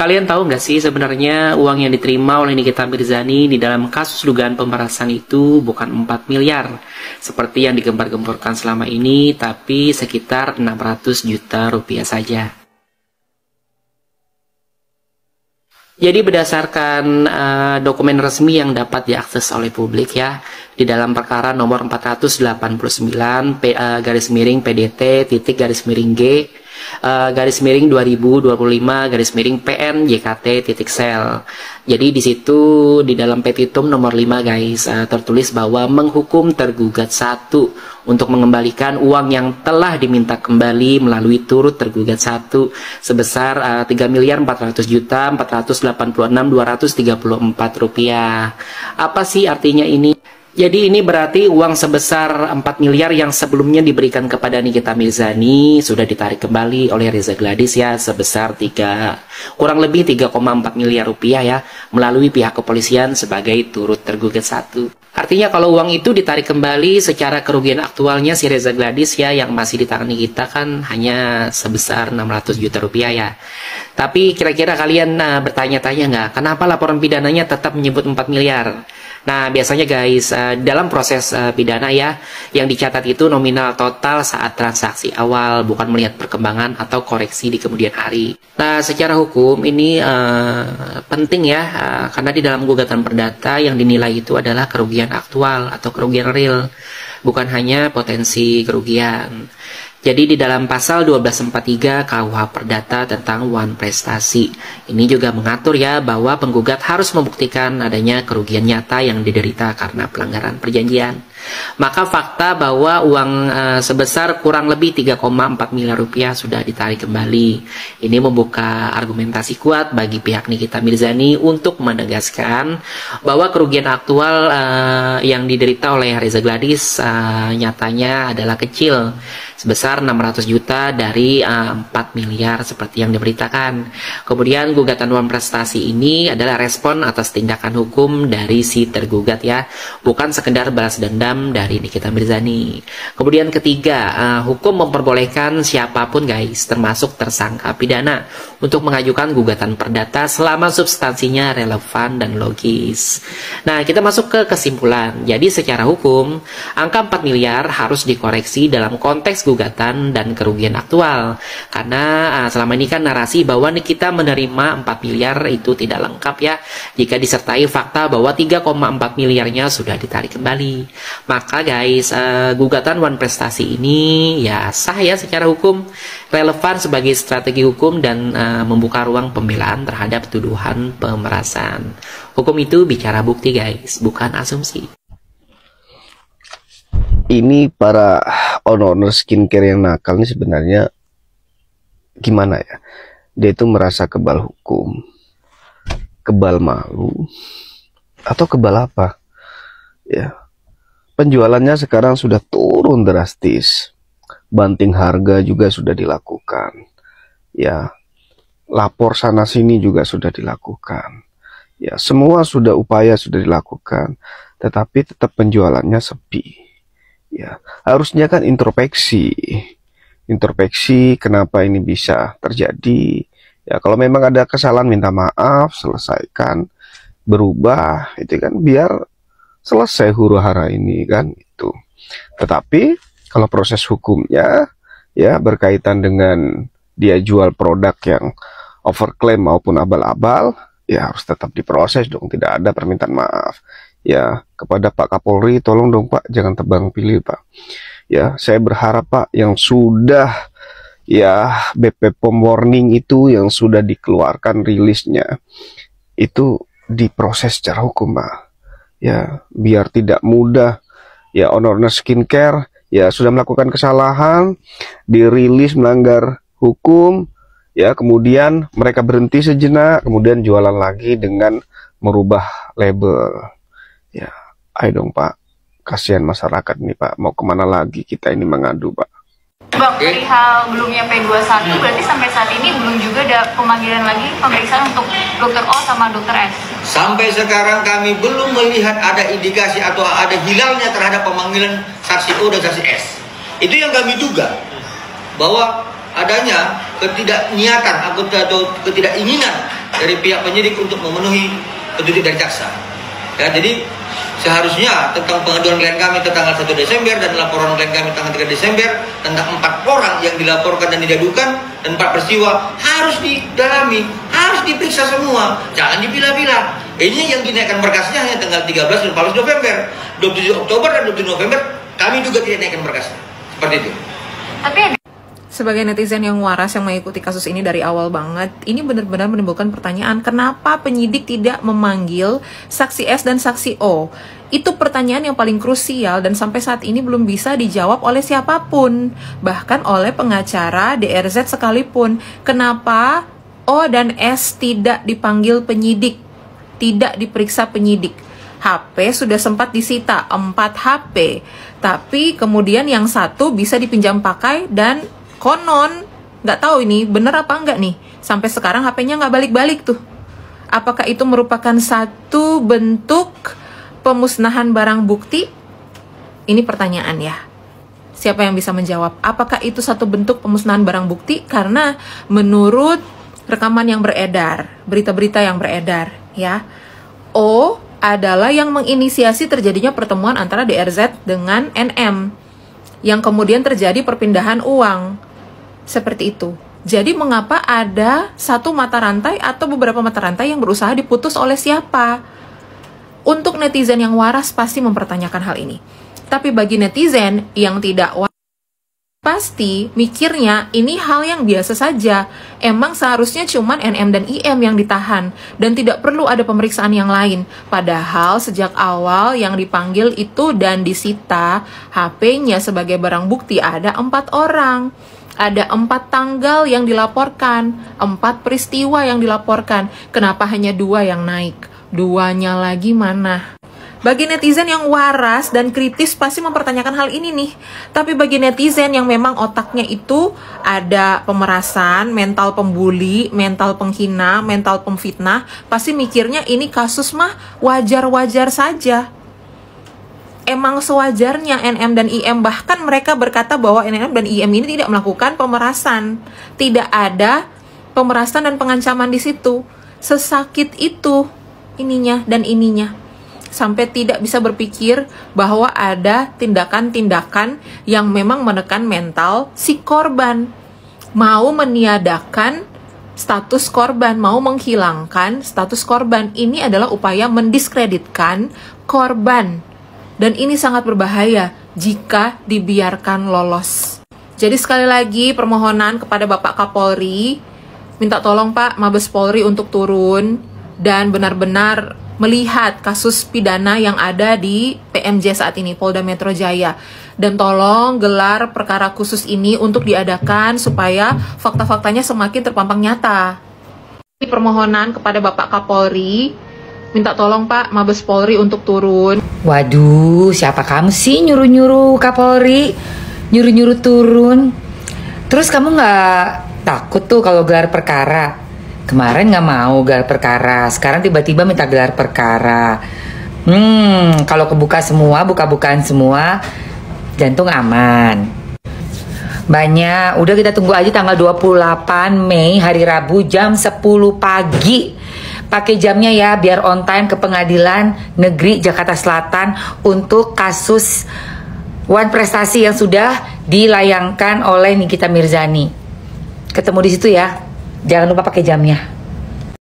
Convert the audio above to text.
Kalian tahu nggak sih sebenarnya uang yang diterima oleh Nikita Mirzani di dalam kasus dugaan pemerasan itu bukan 4 miliar seperti yang digembar-gemborkan selama ini, tapi sekitar 600 juta rupiah saja. Jadi berdasarkan dokumen resmi yang dapat diakses oleh publik ya, di dalam perkara nomor 489 garis miring PDT titik garis miring G garis miring 2025 garis miring PN JKT titik sel. Jadi di situ di dalam petitum nomor 5 guys tertulis bahwa menghukum tergugat 1 untuk mengembalikan uang yang telah diminta kembali melalui turut tergugat 1 sebesar 3.400.486.234 rupiah. Apa sih artinya ini? Jadi ini berarti uang sebesar 4 miliar yang sebelumnya diberikan kepada Nikita Mirzani sudah ditarik kembali oleh Reza Gladys ya sebesar kurang lebih 3,4 miliar rupiah ya melalui pihak kepolisian sebagai turut tergugat 1. Artinya kalau uang itu ditarik kembali secara kerugian aktualnya si Reza Gladys ya yang masih ditangani kita kan hanya sebesar 600 juta rupiah ya. Tapi kira-kira kalian bertanya-tanya nggak kenapa laporan pidananya tetap menyebut 4 miliar? Nah, biasanya guys, dalam proses pidana ya, yang dicatat itu nominal total saat transaksi awal, bukan melihat perkembangan atau koreksi di kemudian hari. Nah, secara hukum ini penting ya, karena di dalam gugatan perdata yang dinilai itu adalah kerugian aktual atau kerugian real, bukan hanya potensi kerugian. Jadi di dalam pasal 1243 KUH Perdata tentang wan prestasi, ini juga mengatur ya bahwa penggugat harus membuktikan adanya kerugian nyata yang diderita karena pelanggaran perjanjian. Maka fakta bahwa uang sebesar kurang lebih 3,4 miliar rupiah sudah ditarik kembali. Ini membuka argumentasi kuat bagi pihak Nikita Mirzani untuk menegaskan bahwa kerugian aktual yang diderita oleh Reza Gladys nyatanya adalah kecil, sebesar 600 juta dari 4 miliar seperti yang diberitakan. Kemudian gugatan wan prestasi ini adalah respon atas tindakan hukum dari si tergugat ya, bukan sekedar balas dendam dari Nikita Mirzani. Kemudian ketiga, hukum memperbolehkan siapapun guys, termasuk tersangka pidana, untuk mengajukan gugatan perdata selama substansinya relevan dan logis. Nah, kita masuk ke kesimpulan. Jadi secara hukum, angka 4 miliar harus dikoreksi dalam konteks gugatan dan kerugian aktual. Karena selama ini kan narasi bahwa Nikita menerima 4 miliar itu tidak lengkap ya, jika disertai fakta bahwa 3,4 miliarnya sudah ditarik kembali. Maka guys, gugatan wan prestasi ini ya sah ya secara hukum, relevan sebagai strategi hukum dan membuka ruang pembelaan terhadap tuduhan pemerasan. Hukum itu bicara bukti guys, bukan asumsi. Ini para owner skincare yang nakal ini sebenarnya gimana ya? Dia itu merasa kebal hukum, kebal malu, atau kebal apa? Ya. Penjualannya sekarang sudah turun drastis, banting harga juga sudah dilakukan, ya, lapor sana sini juga sudah dilakukan, ya, semua upaya sudah dilakukan, tetapi tetap penjualannya sepi, ya, harusnya kan introspeksi kenapa ini bisa terjadi, ya, kalau memang ada kesalahan minta maaf, selesaikan, berubah, itu kan biar selesai huru-hara ini kan itu. Tetapi kalau proses hukumnya ya berkaitan dengan dia jual produk yang overclaim maupun abal-abal, ya harus tetap diproses dong, tidak ada permintaan maaf. Ya, kepada Pak Kapolri tolong dong Pak, jangan tebang pilih Pak. Ya, saya berharap Pak yang sudah ya BP POM warning itu yang sudah dikeluarkan rilisnya itu diproses secara hukum Pak. Ya, biar tidak mudah ya owner skincare ya sudah melakukan kesalahan, dirilis melanggar hukum, ya kemudian mereka berhenti sejenak, kemudian jualan lagi dengan merubah label. Ya, ayo dong Pak, kasihan masyarakat ini Pak, mau kemana lagi kita ini mengadu Pak. Bang, perihal belum nyampe 21, berarti sampai saat ini belum juga ada pemanggilan lagi pemeriksaan untuk Dr. O sama Dr. S? Sampai sekarang kami belum melihat ada indikasi atau ada hilalnya terhadap pemanggilan saksi O dan saksi S. Itu yang kami duga, bahwa adanya ketidakniatan atau ketidakinginan dari pihak penyidik untuk memenuhi petunjuk dari jaksa. Ya, jadi seharusnya tentang pengaduan klien kami tanggal 1 Desember dan laporan klien kami tanggal 3 Desember tentang 4 orang yang dilaporkan dan diadukan dan 4 peristiwa harus didalami, harus diperiksa semua, jangan dipilah-pilah. Ini yang dinaikkan berkasnya hanya tanggal 13 dan 14 November, 27 Oktober dan 27 November kami juga tidak naikkan berkasnya. Seperti itu. Tapi Sebagai netizen yang waras yang mengikuti kasus ini dari awal banget, ini benar-benar menimbulkan pertanyaan, kenapa penyidik tidak memanggil saksi S dan saksi O? Itu pertanyaan yang paling krusial dan sampai saat ini belum bisa dijawab oleh siapapun, bahkan oleh pengacara DRZ sekalipun. Kenapa O dan S tidak dipanggil penyidik, tidak diperiksa penyidik? HP sudah sempat disita, 4 HP, tapi kemudian yang satu bisa dipinjam pakai dan konon, nggak tahu ini bener apa enggak nih, sampai sekarang HP-nya nggak balik-balik tuh. Apakah itu merupakan satu bentuk pemusnahan barang bukti? Ini pertanyaan ya. Siapa yang bisa menjawab? Apakah itu satu bentuk pemusnahan barang bukti? Karena menurut rekaman yang beredar, berita-berita yang beredar, ya, O adalah yang menginisiasi terjadinya pertemuan antara DRZ dengan NM, yang kemudian terjadi perpindahan uang. Seperti itu. Jadi mengapa ada satu mata rantai atau beberapa mata rantai yang berusaha diputus oleh siapa? Untuk netizen yang waras pasti mempertanyakan hal ini. Tapi bagi netizen yang tidak waras, pasti mikirnya ini hal yang biasa saja. Emang seharusnya cuman NM dan IM yang ditahan dan tidak perlu ada pemeriksaan yang lain. Padahal sejak awal yang dipanggil itu dan disita HP-nya sebagai barang bukti ada 4 orang. Ada 4 tanggal yang dilaporkan, 4 peristiwa yang dilaporkan. Kenapa hanya 2 yang naik? 2-nya lagi mana? Bagi netizen yang waras dan kritis pasti mempertanyakan hal ini nih. Tapi bagi netizen yang memang otaknya itu ada pemerasan, mental pembuli, mental penghina, mental pemfitnah, pasti mikirnya ini kasus mah wajar-wajar saja. Emang sewajarnya NM dan IM, bahkan mereka berkata bahwa NM dan IM ini tidak melakukan pemerasan. Tidak ada pemerasan dan pengancaman di situ. Sesakit itu ininya dan ininya. Sampai tidak bisa berpikir bahwa ada tindakan-tindakan yang memang menekan mental si korban. Mau meniadakan status korban, mau menghilangkan status korban. Ini adalah upaya mendiskreditkan korban. Dan ini sangat berbahaya jika dibiarkan lolos. Jadi sekali lagi permohonan kepada Bapak Kapolri, minta tolong Pak Mabes Polri untuk turun dan benar-benar melihat kasus pidana yang ada di PMJ saat ini, Polda Metro Jaya. Dan tolong gelar perkara khusus ini untuk diadakan supaya fakta-faktanya semakin terpampang nyata. Permohonan kepada Bapak Kapolri, minta tolong Pak Mabes Polri untuk turun. Waduh, siapa kamu sih nyuruh-nyuruh Kapolri, nyuruh-nyuruh turun? Terus kamu nggak takut tuh kalau gelar perkara? Kemarin nggak mau gelar perkara, sekarang tiba-tiba minta gelar perkara. Kalau kebuka semua, buka-bukaan semua, jantung aman. Banyak, udah kita tunggu aja tanggal 28 Mei hari Rabu jam 10 pagi. Pakai jamnya ya, biar on time ke Pengadilan Negeri Jakarta Selatan untuk kasus Wan Prestasi yang sudah dilayangkan oleh Nikita Mirzani. Ketemu di situ ya. Jangan lupa pakai jamnya.